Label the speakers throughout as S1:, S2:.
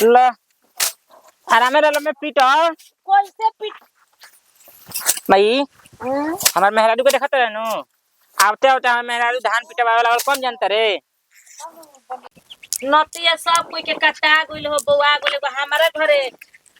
S1: ल आरामे रह में पीट
S2: कैसे पीट
S1: भाई हमार मेहरारू के देखत रहनु आवते आवते हमार मेहरारू धान पिटवावे लागल कौन जानता रे।
S2: नतिया सब कोई के कटा गइल हो बौआ गइल एगो हमारा घरे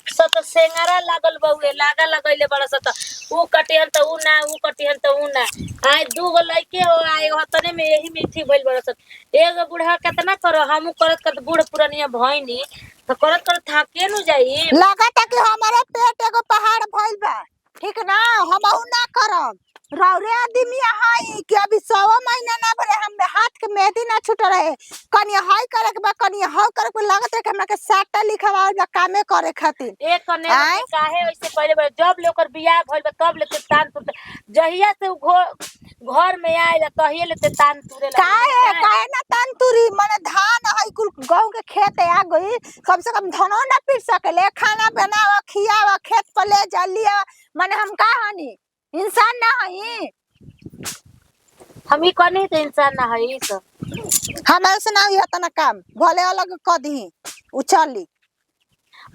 S2: सत सेंगारा लागल बउए लागा लगइले बड़ सत ऊ कटिहन त ऊ ना ऊ कटिहन त ऊ ना आइ दू गो लइके हो आइ हतने में यही मीठी भइल बड़ सत एगो बूढ़ा केतना करो हमू करत करत बूढ़ पुरानिया भइनी त करत करत थाके नु जाई
S3: लगता कि हमारे पेट एगो पहाड़ भइल बा। ठीक ना हमहू ना करब रौरे आदमी हाई कि अभी 100 महीना ना भरे हम हाथ के मेहंदी ना छूट रहे कनी हाई करे के बा कनी हाउ करे के लागत रहे कि हमरा के साटा लिखवाल बा कामे करे खातिर
S2: एक कने काहे वैसे पहले बड़े जब ले ओकर बियाह भइल बा तब लेते तान तुरते जहिया से घर में आइल तहिए लेते तान तुरे
S3: काहे ना तंतुरी माने धान है कुल गांव के खेत आ गई कम से कम धनो ना पीट सकेले खाना बनावा खियावा खेत पर ले जा लिया माने हम का हनी इंसान ना हई
S2: हम ही कनी तो इंसान ना है ई सब
S3: हमारे से ना होता तना काम भले अलग क दी उचली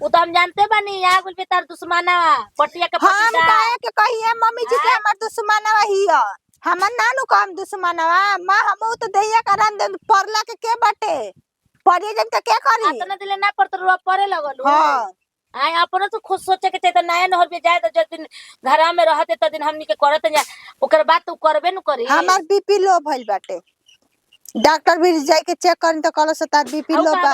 S2: वो तो हम जानते बानी यहाँ कुल तार दुश्मना पटिया के
S3: हम
S2: पटीदार
S3: काहे के कहिए मम्मी जी के हमर दुश्मनवा हिया हमर नानू काम दुश्मनवा मां हमहू तो दैया करन दे परला के बाटे पड़िए जन के क्या करी
S2: अतना दिले ना पड़त रुआ परे लगल
S3: हां
S2: आय अपना तो खुद सोचे के चाहिए नया नहर पे जाए तो जब दिन घरा में रहते त दिन हमनी के करत जा ओकर बात तू करबे न करी
S3: हमर बीपी लो भइल बाटे डॉक्टर भी जाई के चेक करन त कहलो से तार बीपी लो बा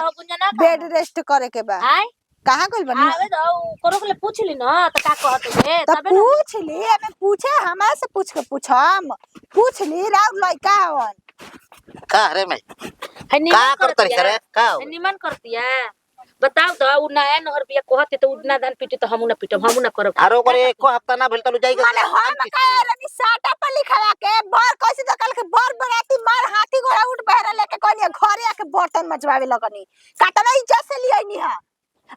S3: बेड रेस्ट करे के बा
S2: आय
S3: कहां गइल बनी
S2: आवे दो करो के पूछ ली ना त का कहत है
S3: तब पूछ ली हमें पूछे हमरा से पूछ ली राव लइका हवन
S4: का रे मैं का करत रे का
S2: निमन करती है बताओ तो उ नया नहर बिया कहते तो उडना दान पीटे तो हमू ना पीटम हमू ना करब
S4: आरो करे एको हफ्ता ना भेल त जाई के
S3: माने हम काहे रनी साटा पर लिखवा के बर कैसे तो कल के बर बराती मार हाथी घोड़ा उठ बहरा लेके कोनी घरे आके बर्तन मजवावे लगनी कातना इज्जत से लियानी हां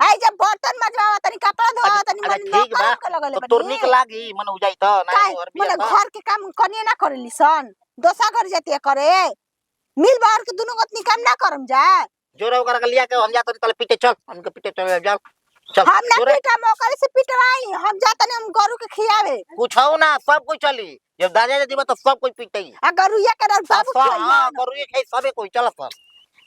S3: आई जब बर्तन मजवावा तनी कपड़ा धोवा तनी मन
S4: ठीक बा
S3: के लगले
S4: तो तोर निक लागी मन हो जाई त ना और
S3: बिया घर के काम कनिए ना करेली सन दोसा घर जाती करे मिल बाहर के दोनों गतनी काम ना करम जा
S4: जोरा ओकरा के लिया के हम जात तले पीटे चल हमके पीटे चल जा चल
S3: हम ना पीटा मौका से पिटवाई हम जातनी हम गरु के खियावे
S4: कुछ हो ना सब कोई चली जब दादा जीवा तो सब कोई पीटई
S3: आ गरुया के बाबू खियाई
S4: हां गरुए खाई सबे कोई चल सब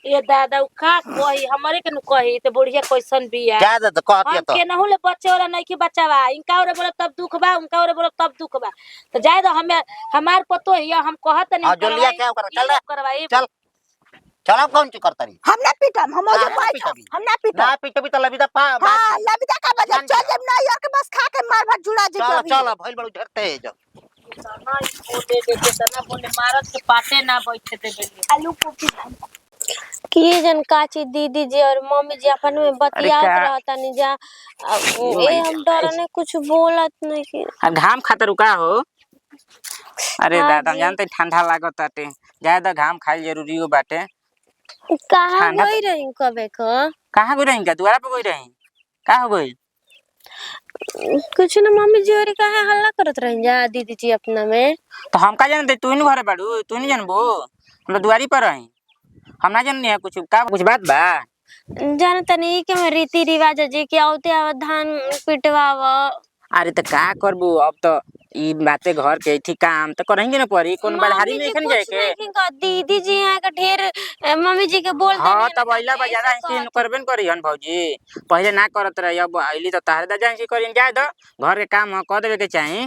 S2: ये दादा का कही हमरे के नु कही तो बुढ़िया कैसन बिया
S4: ज्यादा तो कहती तो
S2: के नहु ले बच्चे वाला नहीं के बच्चावा इनका और बोले तब दुख बा उनका और बोले तब दुख बा तो जाए दो हमें हमार पतो है हम कहत नहीं
S4: जो लिया क्या कर चल
S2: करवाई
S4: चल चल अब कौन ची करता रही
S3: हम ना पीटम हम जो बैठ हम ना पीटम
S4: ना पीटे भी तो लबिदा पा
S3: हां लबिदा का बजा चल जब ना यार के बस खा के मार भात जुड़ा जे
S4: चल चल भइल बड़ू झरते है जो
S2: तना ई दे दे के तना बोले मारत के पाटे ना बैठे दे बेली
S3: आलू कोपी
S5: की जन काची दीदी जी और मम्मी जी अपन में बतियात रहता नहीं जा ए हम डरने कुछ बोलत नहीं कि
S1: घाम खातर का हो। अरे दादा जानते ठंडा लागत बाटे ज्यादा घाम खाइल जरूरी हो बाटे।
S5: कहां गई रही कबे को
S1: कहां गई रही का द्वारा पे गई रही का हो गई
S5: कुछ ना मम्मी जी और काहे हल्ला करत रही जा दीदी जी अपना में
S1: तो हम का जानते तू इन घरे बाड़ू तू नहीं जानबो हम द्वारी पर रही हम ना जाननी है कुछ का कुछ बात बा
S5: जानता नहीं कि हम रीति रिवाज जी के औते धान पिटवावा
S1: अरे तो का करबू अब तो ई बातें घर के ठीक काम तो करेंगे ना पड़ी कौन बलहारी में एखन जाए के
S5: दीदी जी यहाँ का ढेर मम्मी जी के बोल देनी
S1: हां तब आइला बाजारा इंसिन करबेन करियन भौजी पहले ना करत रही अब आइली तो तारे दादा इंसिन करियन जाए दो घर के काम क देवे के चाही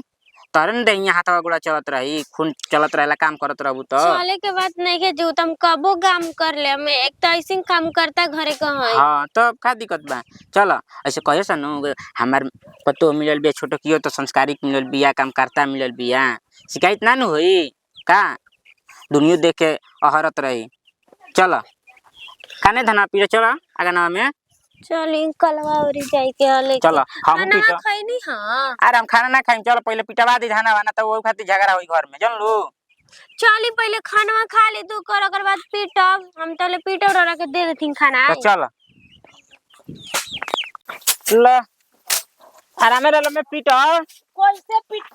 S1: तरन दे यहाँ हाथवा गुड़ा चलत रही खून चलत रहला काम करत रहबू तो
S5: चले के बात नहीं के जो तुम कबो काम कर ले मैं एक तो ऐसे काम करता घरे का है
S1: हां तब का दिक्कत बा चलो ऐसे कहे सन हमार पतो मिलल बिया छोटो कियो तो संस्कारिक मिलल बिया काम करता मिलल बिया शिकायत ना न होई का दुनिया देख के अहरत रही चलो खाने धना पीरे चलो आगना में
S5: चल कलवा औरी जाई के हले
S1: चलो हम
S5: खाना
S1: पीटो
S5: खाई नहीं हां
S1: अरे हम खाना ना खाइम चलो पहले पिटवा दी धाना वाना तो वो खातिर झगड़ा होई घर में जान लो
S5: चली पहले खाना खा ले तू कर ओकर बाद पीटब हम तले पीटब रो के दे देथिन खाना
S1: तो चलो ल आरामे रह में पीटो
S2: कैसे पीट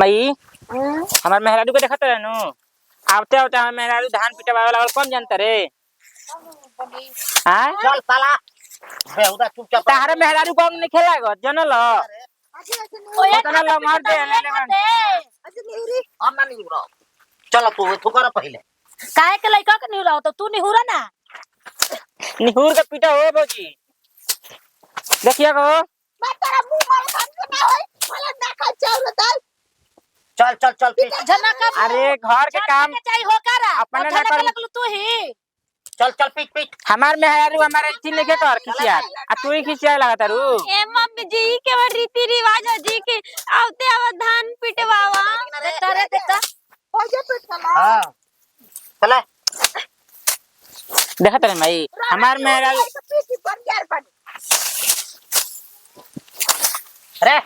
S1: भाई हमार मेहरारू के देखत रहनु आवते आवते हमार मेहरारू धान पिटवावे लागल कौन जानता रे हां
S4: चल साला बेहुदा चुपचाप
S1: तारे मेहरारू कौन नहीं खेला जनल
S2: ओए
S1: कतना लमहर दे ले ले
S4: हम ना नहीं उड़ाओ चलो तू कर पहले
S2: काहे के लइका के निहुरा तो तू निहुरा ना
S1: निहुर के पीटा हो भौजी देखिए गो
S3: मैं तेरा मुंह मार खान ना होई मला ना खा चावल दाल
S4: चल पीट
S2: जना का
S1: अरे घर के काम
S2: चाहिए हो करा
S1: अपने ना
S2: जना
S1: करू।
S2: के लगलू तू ही
S4: चल पीट
S1: हमार मेहरारू हमारे इथी लेके कर खिसिया आ तू ही खिसिया लगा तारू
S5: ए मम्मी जी के बड़ रीति रिवाज है जी के आवते आवा धान पिटवावा
S2: देखता रे देखता
S3: हो जे पेट चला
S4: हां चले
S1: देखा तेरे भाई हमार मेहरारू
S3: पीटी बन यार बन
S4: अरे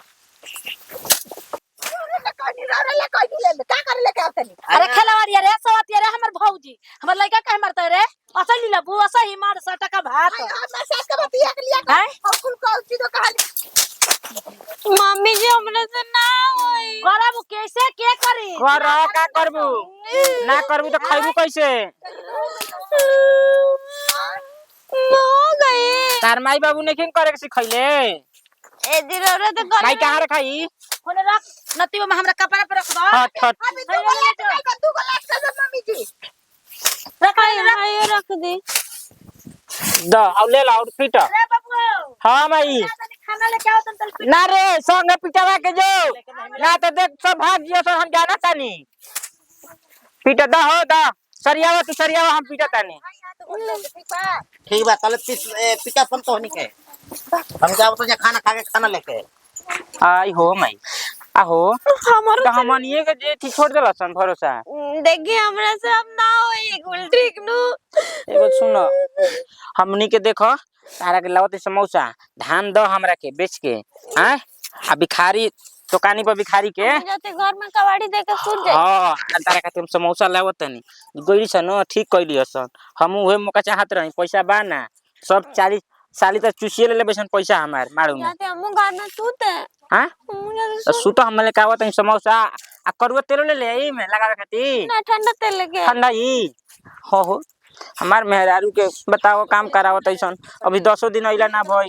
S3: रे कोई ले का कर लेके आवते नहीं
S2: अरे खेलवारी रे सवाती रे हमर भौजी हमर लइका काहे मारता रे असली लबू असही मार 100 टका भात
S3: मैं सास के बतिया के लिया
S2: हैं
S3: और कुल को चीज कहानी
S5: मम्मी जी हमरे से ना होई
S2: करब कैसे के करी
S1: कर का करबू ना करबू तो खइबू कैसे
S5: हो गई
S1: तार माई बाबू ने किन करे के सिखैले
S5: ए दिरोरे तो कर
S1: माई कहां रखाई
S2: होने रख नती में हमरा कपड़ा पर रख दो
S1: हट हट
S3: अभी दू गो लाख का मम्मी जी
S2: रख
S5: हाय रख दे
S1: द अब ले ला आउटफिट
S2: रे बाबू
S1: हां माई
S2: खाना लेके आओ तन तल
S1: ना रे संगे पिटावा के जो ना तो देख सब भाग जियो तो हम जाना तानी पीटा दा हो दा सरियावा तू सरियावा हम पीटा तानी
S4: ठीक बा कल पिटा सन तो नहीं के हम जाओ तो खाना खा के खाना लेके
S1: आई हो माई आहो
S5: हमरो
S1: तो हमन ये के जे थी छोड़ देला सन भरोसा
S5: देखिए हमरा से अब ना होई कुल ठीक नु
S1: एगो सुनो हमनी के देखो तारा के लावत समोसा धान दो हमरा के बेच के हैं आ भिखारी दुकानी पर भिखारी के
S5: जाते घर में कबाड़ी दे के सूत जाए
S1: हां तारा के हम समोसा लावत तनी गइली सन ठीक कइली हसन हम उहे मौका चाहत रही पैसा बा ना सब 40 साली त चुसिए ले बेसन पैसा हमार मारू में
S5: जाते हम घर में सूते
S1: हां
S5: मुझे
S1: सुतो हमले कावत समोसा आ करुआ तेल ले ले ई में लगावे खातिर
S5: ना ठंडा तेल लेके
S1: ठंडा ई हो हमार मेहरारू के बताओ काम करावत ऐसन अभी 10 दिन अइला ना भई